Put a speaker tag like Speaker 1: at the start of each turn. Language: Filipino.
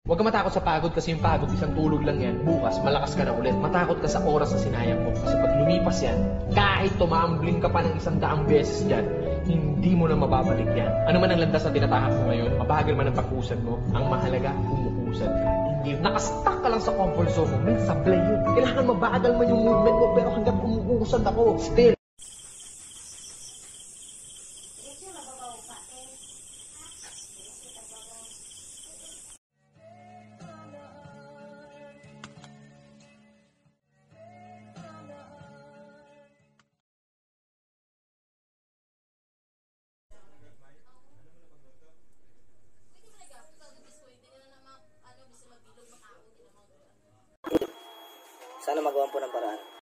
Speaker 1: Huwag ka matakot sa pagod kasi yung pagod isang tulog lang yan. Bukas, malakas ka na ulit. Matakot ka sa oras na sinayang mo. Kasi pag lumipas yan, kahit tumambling ka pa ng 100 beses dyan, hindi mo na mababalik yan. Ano man ang landas na tinatahak mo ngayon, mabagal man ang pag-usad mo, ang mahalaga, umuusad ka. Hindi, nakastuck ka lang sa comfort zone mo, may sablay yun. Kailangan mabagal man yung movement mo, pero hanggang umuusad ako, still.
Speaker 2: Sana magawa po ng paraan.